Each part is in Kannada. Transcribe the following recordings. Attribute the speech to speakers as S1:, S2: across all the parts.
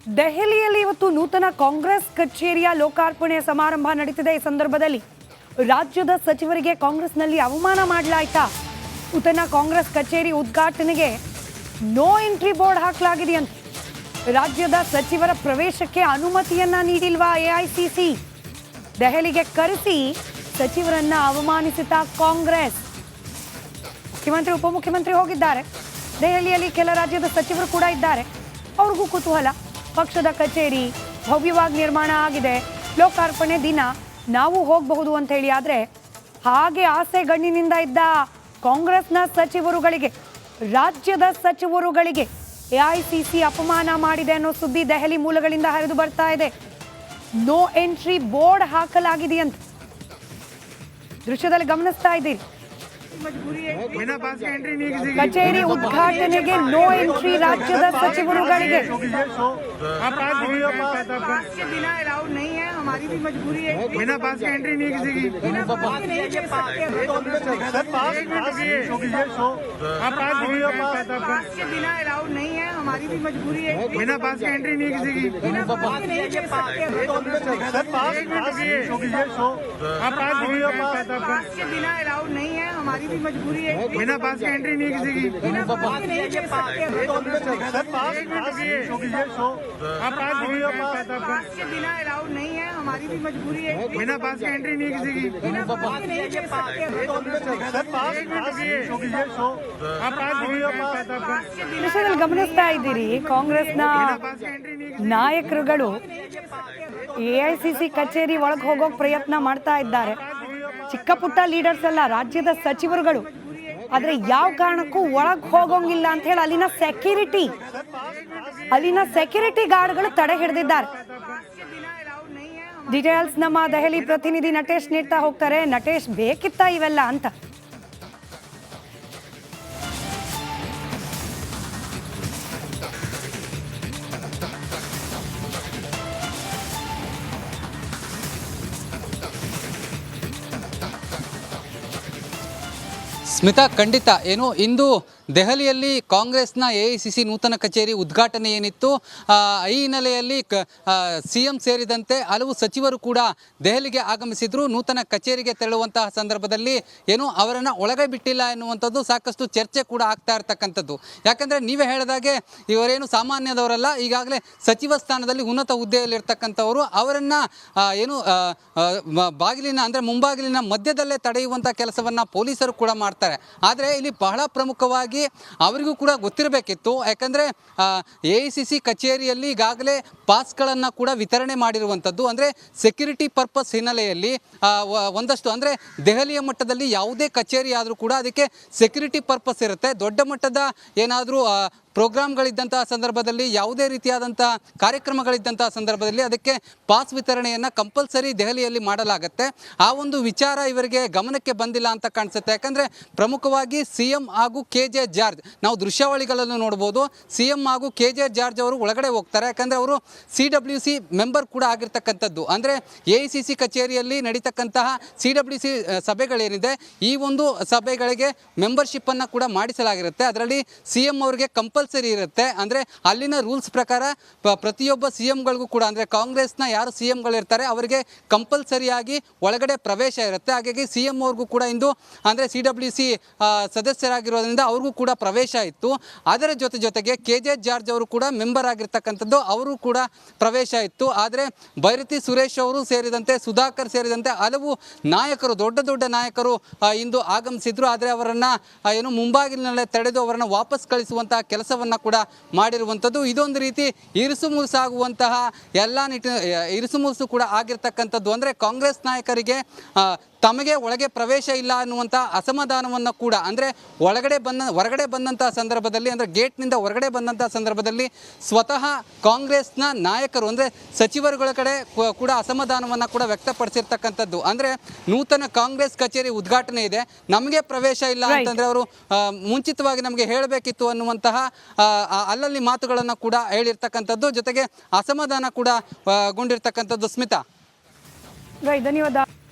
S1: ದೆಹಲಿಯಲ್ಲಿ ಇವತ್ತು ನೂತನ ಕಾಂಗ್ರೆಸ್ ಕಚೇರಿಯ ಲೋಕಾರ್ಪಣೆ ಸಮಾರಂಭ ನಡೀತಿದೆ. ಈ ಸಂದರ್ಭದಲ್ಲಿ ರಾಜ್ಯದ ಸಚಿವರಿಗೆ ಕಾಂಗ್ರೆಸ್ನಲ್ಲಿ ಅವಮಾನ ಮಾಡಲಾಯ್ತಾ? ನೂತನ ಕಾಂಗ್ರೆಸ್ ಕಚೇರಿ ಉದ್ಘಾಟನೆಗೆ ನೋ ಎಂಟ್ರಿ ಬೋರ್ಡ್ ಹಾಕಲಾಗಿದೆಯಂತೆ. ರಾಜ್ಯದ ಸಚಿವರ ಪ್ರವೇಶಕ್ಕೆ ಅನುಮತಿಯನ್ನ ನೀಡಿಲ್ವಾ ಎಐಸಿಸಿ? ದೆಹಲಿಗೆ ಕರೆಸಿ ಸಚಿವರನ್ನ ಅವಮಾನಿಸಿದ ಕಾಂಗ್ರೆಸ್. ಮುಖ್ಯಮಂತ್ರಿ ಉಪಮುಖ್ಯಮಂತ್ರಿ ಹೋಗಿದ್ದಾರೆ. ದೆಹಲಿಯಲ್ಲಿ ಕೆಲ ರಾಜ್ಯದ ಸಚಿವರು ಕೂಡ ಇದ್ದಾರೆ. ಅವ್ರಿಗೂ ಕುತೂಹಲ. ಪಕ್ಷದ ಕಚೇರಿ ಭವ್ಯವಾಗಿ ನಿರ್ಮಾಣ ಆಗಿದೆ, ಲೋಕಾರ್ಪಣೆ ದಿನ ನಾವು ಹೋಗಬಹುದು ಅಂತ ಹೇಳಿ. ಆದರೆ ಹಾಗೆ ಆಸೆ ಗಣ್ಣಿನಿಂದ ಇದ್ದ ಕಾಂಗ್ರೆಸ್ನ ಸಚಿವರುಗಳಿಗೆ, ರಾಜ್ಯದ ಸಚಿವರುಗಳಿಗೆ ಎಐಸಿಸಿ ಅಪಮಾನ ಮಾಡಿದೆ ಅನ್ನೋ ಸುದ್ದಿ ದೆಹಲಿ ಮೂಲಗಳಿಂದ ಹರಿದು ಬರ್ತಾ ಇದೆ. ನೋ ಎಂಟ್ರಿ ಬೋರ್ಡ್ ಹಾಕಲಾಗಿದೆಯಂತೆ. ದೃಶ್ಯದಲ್ಲಿ ಗಮನಿಸ್ತಾ ಇದ್ದೀರಿ. ಕಚೇರಿ ಉದ್ಘಾಟನೆಗೆ ನೋ ಎಂಟ್ರಿ ರಾಜ್ಯದ ಸಚಿವರುಗಳಿಗೆ.
S2: बिना पास के एंट्री नहीं किसी की।
S3: पास के बिना अलाउड नहीं है, हमारी भी मजबूरी है।
S2: बिना पास के एंट्री नहीं किसी की।
S3: पास के बिना अलाउड नहीं है, हमारी भी मजबूरी है।
S2: बिना पास के एंट्री नहीं किसी की।
S3: पास के बिना अलाउड नहीं है, हमारी भी मजबूरी है।
S2: बिना पास के एंट्री नहीं किसी की।
S1: ದೃಶ್ಯದಲ್ಲಿ ಗಮನಿಸ್ತಾ ಇದ್ದೀರಿ. ಕಾಂಗ್ರೆಸ್ನ ನಾಯಕರುಗಳು ಎಐಸಿಸಿ ಕಚೇರಿ ಒಳಗೆ ಹೋಗೋಕ್ ಪ್ರಯತ್ನ ಮಾಡ್ತಾ ಇದ್ದಾರೆ. ಚಿಕ್ಕ ಪುಟ್ಟ ಲೀಡರ್ಸ್ ಅಲ್ಲ, ರಾಜ್ಯದ ಸಚಿವರುಗಳು. ಆದ್ರೆ ಯಾವ ಕಾರಣಕ್ಕೂ ಒಳಗ್ ಹೋಗೋಂಗಿಲ್ಲ ಅಂತ ಹೇಳಿ ಅಲ್ಲಿನ ಸೆಕ್ಯೂರಿಟಿ ಗಾರ್ಡ್ಗಳು ತಡೆ ಹಿಡಿದಿದ್ದಾರೆ. ಡೀಟೇಲ್ಸ್ ನಮ್ಮ ದೆಹಲಿ ಪ್ರತಿನಿಧಿ ನಟೇಶ್ ನೀಡ್ತಾ ಹೋಗ್ತಾರೆ. ನಟೇಶ್, ಬೇಕಿತ್ತ ಇವೆಲ್ಲ ಅಂತ?
S4: ಸ್ಮಿತಾ, ಖಂಡಿತ. ಏನು ಇಂದು ದೆಹಲಿಯಲ್ಲಿ ಕಾಂಗ್ರೆಸ್ನ ಎಐಸಿಸಿ ನೂತನ ಕಚೇರಿ ಉದ್ಘಾಟನೆ ಏನಿತ್ತು, ಈ ಹಿನ್ನೆಲೆಯಲ್ಲಿ ಸಿಎಂ ಸೇರಿದಂತೆ ಹಲವು ಸಚಿವರು ಕೂಡ ದೆಹಲಿಗೆ ಆಗಮಿಸಿದ್ರು. ನೂತನ ಕಚೇರಿಗೆ ತೆರಳುವಂತಹ ಸಂದರ್ಭದಲ್ಲಿ ಏನು ಅವರನ್ನು ಒಳಗೆ ಬಿಟ್ಟಿಲ್ಲ ಎನ್ನುವಂಥದ್ದು ಸಾಕಷ್ಟು ಚರ್ಚೆ ಕೂಡ ಆಗ್ತಾ ಇರ್ತಕ್ಕಂಥದ್ದು. ಯಾಕಂದರೆ ನೀವೇ ಹೇಳಿದಾಗೆ ಇವರೇನು ಸಾಮಾನ್ಯದವರಲ್ಲ, ಈಗಾಗಲೇ ಸಚಿವ ಸ್ಥಾನದಲ್ಲಿ ಉನ್ನತ ಹುದ್ದೆಯಲ್ಲಿರ್ತಕ್ಕಂಥವರು. ಅವರನ್ನು ಏನು ಬಾಗಿಲಿನ ಅಂದರೆ ಮುಂಬಾಗಿಲಿನ ಮಧ್ಯದಲ್ಲೇ ತಡೆಯುವಂಥ ಕೆಲಸವನ್ನು ಪೊಲೀಸರು ಕೂಡ ಮಾಡ್ತಾರೆ. ಆದರೆ ಇಲ್ಲಿ ಬಹಳ ಪ್ರಮುಖವಾಗಿ ಅವರಿಗೂ ಕೂಡ ಗೊತ್ತಿರಬೇಕಿತ್ತು. ಯಾಕಂದರೆ ಎಐಸಿಸಿ ಕಚೇರಿಯಲ್ಲಿ ಈಗಾಗಲೇ ಪಾಸ್ಗಳನ್ನು ಕೂಡ ವಿತರಣೆ ಮಾಡಿರುವಂಥದ್ದು. ಅಂದರೆ ಸೆಕ್ಯೂರಿಟಿ ಪರ್ಪಸ್ ಹಿನ್ನೆಲೆಯಲ್ಲಿ ಒಂದಷ್ಟು ಅಂದರೆ ದೆಹಲಿಯ ಮಟ್ಟದಲ್ಲಿ ಯಾವುದೇ ಕಚೇರಿ ಆದರೂ ಕೂಡ ಅದಕ್ಕೆ ಸೆಕ್ಯೂರಿಟಿ ಪರ್ಪಸ್ ಇರುತ್ತೆ. ದೊಡ್ಡ ಮಟ್ಟದ ಏನಾದರೂ ಪ್ರೋಗ್ರಾಮ್ಗಳಿದ್ದಂತಹ ಸಂದರ್ಭದಲ್ಲಿ, ಯಾವುದೇ ರೀತಿಯಾದಂಥ ಕಾರ್ಯಕ್ರಮಗಳಿದ್ದಂತಹ ಸಂದರ್ಭದಲ್ಲಿ ಅದಕ್ಕೆ ಪಾಸ್ ವಿತರಣೆಯನ್ನು ಕಂಪಲ್ಸರಿ ದೆಹಲಿಯಲ್ಲಿ ಮಾಡಲಾಗುತ್ತೆ. ಆ ಒಂದು ವಿಚಾರ ಇವರಿಗೆ ಗಮನಕ್ಕೆ ಬಂದಿಲ್ಲ ಅಂತ ಕಾಣಿಸುತ್ತೆ. ಯಾಕಂದರೆ ಪ್ರಮುಖವಾಗಿ ಸಿಎಂ ಹಾಗೂ KJ ಜಾರ್ಜ್, ನಾವು ದೃಶ್ಯಾವಳಿಗಳನ್ನು ನೋಡ್ಬೋದು. ಸಿಎಂ ಹಾಗೂ KJ ಜಾರ್ಜ್ ಅವರು ಒಳಗಡೆ ಹೋಗ್ತಾರೆ. ಯಾಕಂದರೆ ಅವರು CWC ಮೆಂಬರ್ ಕೂಡ ಆಗಿರ್ತಕ್ಕಂಥದ್ದು. ಅಂದರೆ ಎಐಸಿಸಿ ಕಚೇರಿಯಲ್ಲಿ ನಡೀತಕ್ಕಂತಹ CWC ಸಭೆಗಳೇನಿದೆ, ಈ ಒಂದು ಸಭೆಗಳಿಗೆ ಮೆಂಬರ್ಶಿಪ್ಪನ್ನು ಕೂಡ ಮಾಡಿಸಲಾಗಿರುತ್ತೆ. ಅದರಲ್ಲಿ ಸಿಎಂ ಅವರಿಗೆ ಕಂಪಲ್ಸರಿ ಇರುತ್ತೆ. ಅಂದರೆ ಅಲ್ಲಿನ ರೂಲ್ಸ್ ಪ್ರಕಾರ ಪ್ರತಿಯೊಬ್ಬ ಸಿಎಂಗಳಿಗೂ ಕೂಡ, ಅಂದರೆ ಕಾಂಗ್ರೆಸ್ನ ಯಾರು ಸಿಎಂಗಳಿರ್ತಾರೆ ಅವರಿಗೆ ಕಂಪಲ್ಸರಿಯಾಗಿ ಒಳಗಡೆ ಪ್ರವೇಶ ಇರುತ್ತೆ. ಹಾಗಾಗಿ ಸಿಎಂ ಅವ್ರಿಗೂ ಕೂಡ ಇಂದು ಅಂದರೆ CWC ಸದಸ್ಯರಾಗಿರೋದ್ರಿಂದ ಅವ್ರಿಗೂ ಕೂಡ ಪ್ರವೇಶ ಇತ್ತು. ಅದರ ಜೊತೆಗೆ KJ ಜಾರ್ಜ್ ಅವರು ಕೂಡ ಮೆಂಬರ್ ಆಗಿರ್ತಕ್ಕಂಥದ್ದು, ಅವರು ಕೂಡ ಪ್ರವೇಶ ಇತ್ತು. ಆದರೆ ಬೈರತಿ ಸುರೇಶ್ ಅವರು ಸೇರಿದಂತೆ, ಸುಧಾಕರ್ ಸೇರಿದಂತೆ ಹಲವು ನಾಯಕರು, ದೊಡ್ಡ ನಾಯಕರು ಇಂದು ಆಗಮಿಸಿದ್ರು. ಆದರೆ ಅವರನ್ನು ಏನು ಮುಂಬಾಗಿಲಿನಲ್ಲೇ ತಡೆದು ಅವರನ್ನು ವಾಪಸ್ ಕಳಿಸುವಂತಹ ಕೆಲಸವನ್ನು ಕೂಡ ಮಾಡಿರುವಂಥದ್ದು. ಇದೊಂದು ರೀತಿ ಇರಿಸುಮುರುಸಾಗುವಂತಹ ಇರಿಸುಮುರುಸು ಕೂಡ ಆಗಿರ್ತಕ್ಕಂಥದ್ದು. ಅಂದರೆ ಕಾಂಗ್ರೆಸ್ ನಾಯಕರಿಗೆ ತಮಗೆ ಒಳಗೆ ಪ್ರವೇಶ ಇಲ್ಲ ಅನ್ನುವಂಥ ಅಸಮಾಧಾನವನ್ನು ಕೂಡ, ಅಂದರೆ ಹೊರಗಡೆ ಬಂದಂಥ ಸಂದರ್ಭದಲ್ಲಿ, ಅಂದರೆ ಗೇಟ್ನಿಂದ ಹೊರಗಡೆ ಬಂದಂಥ ಸಂದರ್ಭದಲ್ಲಿ ಸ್ವತಃ ಕಾಂಗ್ರೆಸ್ನ ನಾಯಕರು ಅಂದರೆ ಸಚಿವರುಗಳ ಕಡೆ ಕೂಡ ಅಸಮಾಧಾನವನ್ನು ಕೂಡ ವ್ಯಕ್ತಪಡಿಸಿರ್ತಕ್ಕಂಥದ್ದು. ಅಂದರೆ ನೂತನ ಕಾಂಗ್ರೆಸ್ ಕಚೇರಿ ಉದ್ಘಾಟನೆ ಇದೆ, ನಮಗೆ ಪ್ರವೇಶ ಇಲ್ಲ ಅಂತಂದರೆ ಅವರು ಮುಂಚಿತವಾಗಿ ನಮಗೆ ಹೇಳಬೇಕಿತ್ತು ಅನ್ನುವಂತಹ ಅಲ್ಲಲ್ಲಿ ಮಾತುಗಳನ್ನು ಕೂಡ ಹೇಳಿರ್ತಕ್ಕಂಥದ್ದು. ಜೊತೆಗೆ ಅಸಮಾಧಾನ ಕೂಡ ಗೊಂಡಿರ್ತಕ್ಕಂಥದ್ದು. ಸ್ಮಿತಾ,
S1: ಧನ್ಯವಾದ.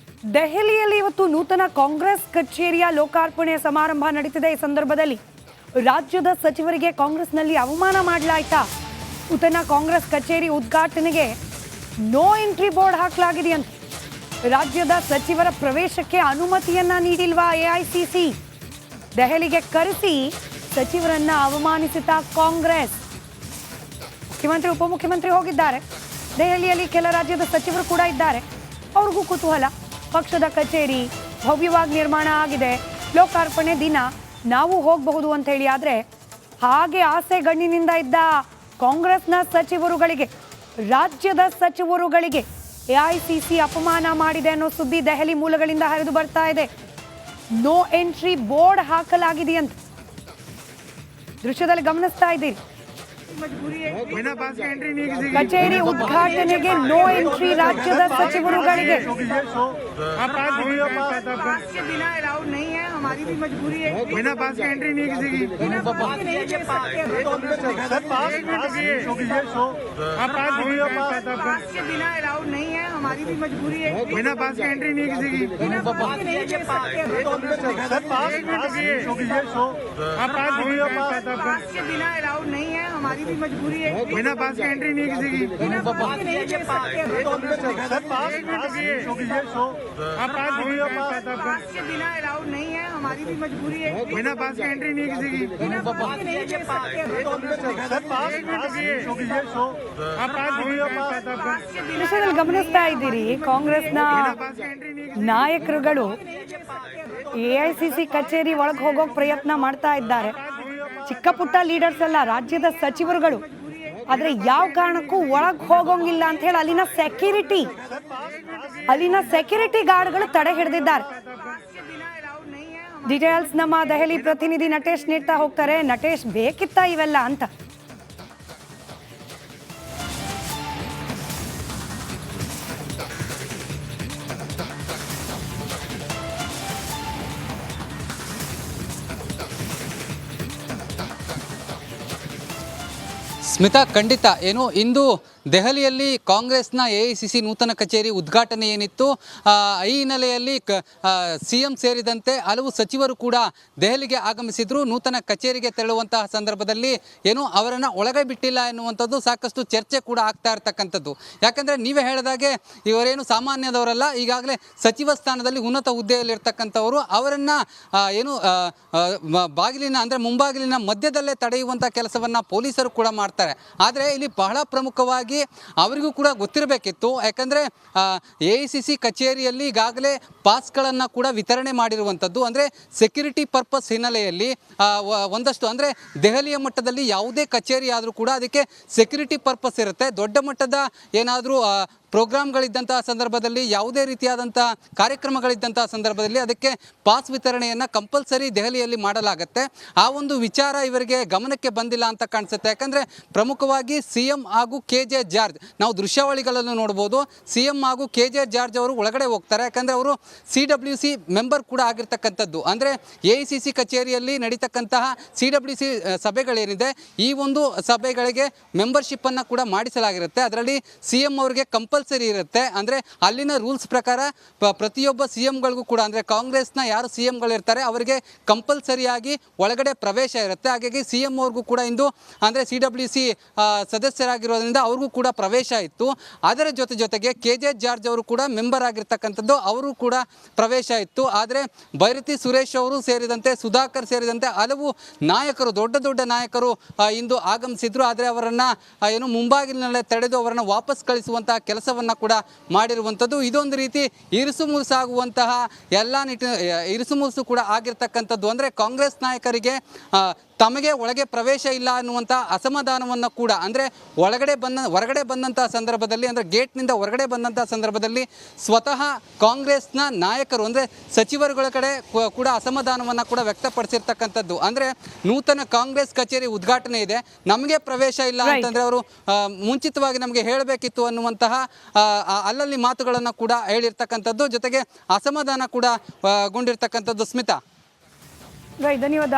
S1: ದೆಹಲಿಯಲ್ಲಿ ಇವತ್ತು ನೂತನ ಕಾಂಗ್ರೆಸ್ ಕಚೇರಿಯ ಲೋಕಾರ್ಪಣೆ ಸಮಾರಂಭ ನಡೀತಿದೆ. ಈ ಸಂದರ್ಭದಲ್ಲಿ ರಾಜ್ಯದ ಸಚಿವರಿಗೆ ಕಾಂಗ್ರೆಸ್ನಲ್ಲಿ ಅವಮಾನ ಮಾಡಲಾಯ್ತಾ? ನೂತನ ಕಾಂಗ್ರೆಸ್ ಕಚೇರಿ ಉದ್ಘಾಟನೆಗೆ ನೋ ಎಂಟ್ರಿ ಬೋರ್ಡ್ ಹಾಕಲಾಗಿದೆಯಂತೆ. ರಾಜ್ಯದ ಸಚಿವರ ಪ್ರವೇಶಕ್ಕೆ ಅನುಮತಿಯನ್ನ ನೀಡಿಲ್ವಾ ಎಐಸಿಸಿ? ದೆಹಲಿಗೆ ಕರೆಸಿ ಸಚಿವರನ್ನ ಅವಮಾನಿಸಿದ ಕಾಂಗ್ರೆಸ್. ಮುಖ್ಯಮಂತ್ರಿ ಉಪಮುಖ್ಯಮಂತ್ರಿ ಹೋಗಿದ್ದಾರೆ. ದೆಹಲಿಯಲ್ಲಿ ಕೆಲ ರಾಜ್ಯದ ಸಚಿವರು ಕೂಡ ಇದ್ದಾರೆ. ಅವ್ರಿಗೂ ಕುತೂಹಲ. ಪಕ್ಷದ ಕಚೇರಿ ಭವ್ಯವಾಗಿ ನಿರ್ಮಾಣ ಆಗಿದೆ, ಲೋಕಾರ್ಪಣೆ ದಿನ ನಾವು ಹೋಗಬಹುದು ಅಂತ ಹೇಳಿ. ಆದರೆ ಹಾಗೆ ಆಸೆ ಗಣ್ಣಿನಿಂದ ಇದ್ದ ಕಾಂಗ್ರೆಸ್ನ ಸಚಿವರುಗಳಿಗೆ, ರಾಜ್ಯದ ಸಚಿವರುಗಳಿಗೆ ಎಐಸಿಸಿ ಅಪಮಾನ ಮಾಡಿದೆ ಅನ್ನೋ ಸುದ್ದಿ ದೆಹಲಿ ಮೂಲಗಳಿಂದ ಹರಿದು ಬರ್ತಾ ಇದೆ. ನೋ ಎಂಟ್ರಿ ಬೋರ್ಡ್ ಹಾಕಲಾಗಿದೆಯಂತೆ. ದೃಶ್ಯದಲ್ಲಿ ಗಮನಿಸ್ತಾ ಇದ್ದೀರಿ.
S3: मजबूरी है
S2: बिना पास के एंट्री नहीं किसी की।
S1: ಕಚೇರಿ ಉದ್ಘಾಟನೆಗೆ ನೋ ಎಂಟ್ರಿ ರಾಜ್ಯದ ಸಚಿವರುಗಳಿಗೆ.
S2: आप पास भी हो,
S3: पास के बिना अलाउड नहीं है, हमारी भी मजबूरी है।
S2: बिना पास के एंट्री नहीं किसी की।
S3: बिना पास के नहीं दे सकते।
S2: आप पास भी हो,
S3: पास के बिना अलाउड नहीं है, हमारी भी मजबूरी है।
S2: बिना पास के एंट्री नहीं किसी की।
S3: बिना पास के नहीं दे सकते।
S2: आप पास भी हो,
S3: पास के बिना अलाउड नहीं है, हमारी भी मजबूरी है।
S2: बिना पास के एंट्री नहीं किसी की।
S3: बिना पास के नहीं दे सकते।
S2: आप पास भी हो,
S3: पास के बिना अलाउड नहीं है, हमारी भी मजबूरी है।
S2: बिना पास के एंट्री नहीं किसी की।
S3: बिना पास के नहीं दे सकते।
S2: आप पास भी हो,
S3: पास के बिना
S1: ದೃಶ್ಯದಲ್ಲಿ ಗಮನಿಸ್ತಾ ಇದ್ದೀರಿ. ಕಾಂಗ್ರೆಸ್ನ
S2: पास के एंट्री नहीं।
S1: ನಾಯಕರುಗಳು ಎಐಸಿಸಿ ಕಚೇರಿ ಒಳಗೆ ಹೋಗೋಕೆ ಪ್ರಯತ್ನ ಮಾಡ್ತಾ ಇದ್ದಾರೆ. ಚಿಕ್ಕ ಪುಟ್ಟ ಲೀಡರ್ಸ್ ಅಲ್ಲ, ರಾಜ್ಯದ ಸಚಿವರುಗಳು. ಆದ್ರೆ ಯಾವ ಕಾರಣಕ್ಕೂ ಒಳಗೆ ಹೋಗೋಂಗಿಲ್ಲ ಅಂತ ಹೇಳಿ ಅಲ್ಲಿನ ಸೆಕ್ಯೂರಿಟಿ ಗಾರ್ಡ್ಗಳು ತಡೆ ಹಿಡಿದಿದ್ದಾರೆ. ಡೀಟೇಲ್ಸ್ ನಮ್ಮ ದೆಹಲಿ ಪ್ರತಿನಿಧಿ ನಟೇಶ್ ನೀಡ್ತಾ ಹೋಗ್ತಾರೆ. ನಟೇಶ್, ಬೇಕಿತ್ತ ಇವೆಲ್ಲ ಅಂತ?
S4: ಸ್ಮಿತಾ, ಖಂಡಿತ. ಇಂದು ದೆಹಲಿಯಲ್ಲಿ ಕಾಂಗ್ರೆಸ್ನ ಎಐಸಿಸಿ ನೂತನ ಕಚೇರಿ ಉದ್ಘಾಟನೆ ಏನಿತ್ತು, ಈ ಹಿನ್ನೆಲೆಯಲ್ಲಿ ಸಿಎಂ ಸೇರಿದಂತೆ ಹಲವು ಸಚಿವರು ಕೂಡ ದೆಹಲಿಗೆ ಆಗಮಿಸಿದ್ರು. ನೂತನ ಕಚೇರಿಗೆ ತೆರಳುವಂತಹ ಸಂದರ್ಭದಲ್ಲಿ ಅವರನ್ನು ಒಳಗೆ ಬಿಟ್ಟಿಲ್ಲ ಎನ್ನುವಂಥದ್ದು ಸಾಕಷ್ಟು ಚರ್ಚೆ ಕೂಡ ಆಗ್ತಾ ಇರ್ತಕ್ಕಂಥದ್ದು. ಯಾಕಂದರೆ ನೀವೇ ಹೇಳಿದಾಗೆ ಇವರೇನು ಸಾಮಾನ್ಯದವರಲ್ಲ, ಈಗಾಗಲೇ ಸಚಿವ ಸ್ಥಾನದಲ್ಲಿ ಉನ್ನತ ಹುದ್ದೆಯಲ್ಲಿರ್ತಕ್ಕಂಥವರು. ಅವರನ್ನು ಬಾಗಿಲಿನ ಅಂದರೆ ಮುಂಬಾಗಿಲಿನ ಮಧ್ಯದಲ್ಲೇ ತಡೆಯುವಂಥ ಕೆಲಸವನ್ನು ಪೊಲೀಸರು ಕೂಡ ಮಾಡ್ತಾರೆ. ಆದರೆ ಇಲ್ಲಿ ಬಹಳ ಪ್ರಮುಖವಾಗಿ ಅವರಿಗೂ ಕೂಡ ಗೊತ್ತಿರಬೇಕಿತ್ತು. ಯಾಕಂದರೆ ಎಐಸಿಸಿ ಕಚೇರಿಯಲ್ಲಿ ಈಗಾಗಲೇ ಪಾಸ್ಗಳನ್ನು ಕೂಡ ವಿತರಣೆ ಮಾಡಿರುವಂಥದ್ದು. ಅಂದರೆ ಸೆಕ್ಯೂರಿಟಿ ಪರ್ಪಸ್ ಹಿನ್ನೆಲೆಯಲ್ಲಿ ಒಂದಷ್ಟು ಅಂದರೆ ದೆಹಲಿಯ ಮಟ್ಟದಲ್ಲಿ ಯಾವುದೇ ಕಚೇರಿ ಆದರೂ ಕೂಡ ಅದಕ್ಕೆ ಸೆಕ್ಯೂರಿಟಿ ಪರ್ಪಸ್ ಇರುತ್ತೆ. ದೊಡ್ಡ ಮಟ್ಟದ ಏನಾದರೂ ಪ್ರೋಗ್ರಾಮ್ಗಳಿದ್ದಂತಹ ಸಂದರ್ಭದಲ್ಲಿ, ಯಾವುದೇ ರೀತಿಯಾದಂಥ ಕಾರ್ಯಕ್ರಮಗಳಿದ್ದಂತಹ ಸಂದರ್ಭದಲ್ಲಿ ಅದಕ್ಕೆ ಪಾಸ್ ವಿತರಣೆಯನ್ನು ಕಂಪಲ್ಸರಿ ದೆಹಲಿಯಲ್ಲಿ ಮಾಡಲಾಗುತ್ತೆ. ಆ ಒಂದು ವಿಚಾರ ಇವರಿಗೆ ಗಮನಕ್ಕೆ ಬಂದಿಲ್ಲ ಅಂತ ಕಾಣಿಸುತ್ತೆ. ಯಾಕಂದರೆ ಪ್ರಮುಖವಾಗಿ ಸಿಎಂ ಹಾಗೂ KJ ಜಾರ್ಜ್, ನಾವು ದೃಶ್ಯಾವಳಿಗಳನ್ನು ನೋಡ್ಬೋದು. ಸಿಎಂ ಹಾಗೂ KJ ಜಾರ್ಜ್ ಅವರು ಒಳಗಡೆ ಹೋಗ್ತಾರೆ. ಯಾಕಂದರೆ ಅವರು CWC ಮೆಂಬರ್ ಕೂಡ ಆಗಿರ್ತಕ್ಕಂಥದ್ದು. ಅಂದರೆ ಎಐಸಿಸಿ ಕಚೇರಿಯಲ್ಲಿ ನಡೀತಕ್ಕಂತಹ CWC ಸಭೆಗಳೇನಿದೆ, ಈ ಒಂದು ಸಭೆಗಳಿಗೆ ಮೆಂಬರ್ಶಿಪ್ಪನ್ನು ಕೂಡ ಮಾಡಿಸಲಾಗಿರುತ್ತೆ. ಅದರಲ್ಲಿ ಸಿಎಂ ಅವರಿಗೆ ಕಂಪಲ್ಸರಿ ಇರುತ್ತೆ. ಅಂದರೆ ಅಲ್ಲಿನ ರೂಲ್ಸ್ ಪ್ರಕಾರ ಪ್ರತಿಯೊಬ್ಬ ಸಿಎಂಗಳಿಗೂ ಕೂಡ, ಅಂದರೆ ಕಾಂಗ್ರೆಸ್ನ ಯಾರು ಸಿಎಂಗಳಿರ್ತಾರೆ ಅವರಿಗೆ ಕಂಪಲ್ಸರಿಯಾಗಿ ಒಳಗಡೆ ಪ್ರವೇಶ ಇರುತ್ತೆ. ಹಾಗಾಗಿ ಸಿಎಂ ಅವ್ರಿಗೂ ಕೂಡ ಇಂದು ಅಂದರೆ CWC ಸದಸ್ಯರಾಗಿರೋದ್ರಿಂದ ಅವ್ರಿಗೂ ಕೂಡ ಪ್ರವೇಶ ಇತ್ತು. ಅದರ ಜೊತೆಗೆ KJ ಜಾರ್ಜ್ ಅವರು ಕೂಡ ಮೆಂಬರ್ ಆಗಿರ್ತಕ್ಕಂಥದ್ದು, ಅವರು ಕೂಡ ಪ್ರವೇಶ ಇತ್ತು. ಆದರೆ ಭೈರತಿ ಸುರೇಶ್ ಅವರು ಸೇರಿದಂತೆ, ಸುಧಾಕರ್ ಸೇರಿದಂತೆ ಹಲವು ನಾಯಕರು, ದೊಡ್ಡ ನಾಯಕರು ಇಂದು ಆಗಮಿಸಿದ್ರು. ಆದರೆ ಅವರನ್ನು ಮುಂಬಾಗಿಲಿನಲ್ಲೇ ತಡೆದು ಅವರನ್ನು ವಾಪಸ್ ಕಳಿಸುವಂತಹ ಕೆಲಸವನ್ನು ಕೂಡ ಮಾಡಿರುವಂಥದ್ದು. ಇದೊಂದು ರೀತಿ ಇರಿಸುಮುರುಸಾಗುವಂತಹ ಇರಿಸುಮುರುಸು ಕೂಡ ಆಗಿರ್ತಕ್ಕಂಥದ್ದು. ಅಂದರೆ ಕಾಂಗ್ರೆಸ್ ನಾಯಕರಿಗೆ ತಮಗೆ ಒಳಗೆ ಪ್ರವೇಶ ಇಲ್ಲ ಅನ್ನುವಂಥ ಅಸಮಾಧಾನವನ್ನು ಕೂಡ, ಅಂದರೆ ಹೊರಗಡೆ ಬಂದಂತಹ ಸಂದರ್ಭದಲ್ಲಿ, ಅಂದರೆ ಗೇಟ್ನಿಂದ ಹೊರಗಡೆ ಬಂದಂತಹ ಸಂದರ್ಭದಲ್ಲಿ ಸ್ವತಃ ಕಾಂಗ್ರೆಸ್ನ ನಾಯಕರು, ಅಂದರೆ ಸಚಿವರುಗಳ ಕಡೆ ಕೂಡ ಅಸಮಾಧಾನವನ್ನು ಕೂಡ ವ್ಯಕ್ತಪಡಿಸಿರ್ತಕ್ಕಂಥದ್ದು. ಅಂದರೆ ನೂತನ ಕಾಂಗ್ರೆಸ್ ಕಚೇರಿ ಉದ್ಘಾಟನೆ ಇದೆ, ನಮಗೆ ಪ್ರವೇಶ ಇಲ್ಲ ಅಂತಂದರೆ ಅವರು ಮುಂಚಿತವಾಗಿ ನಮಗೆ ಹೇಳಬೇಕಿತ್ತು ಅನ್ನುವಂತಹ ಅಲ್ಲಲ್ಲಿ ಮಾತುಗಳನ್ನು ಕೂಡ ಹೇಳಿರ್ತಕ್ಕಂಥದ್ದು. ಜೊತೆಗೆ ಅಸಮಾಧಾನ ಕೂಡ ಗೊಂಡಿರ್ತಕ್ಕಂಥದ್ದು. ಸ್ಮಿತಾ,
S1: ಧನ್ಯವಾದ.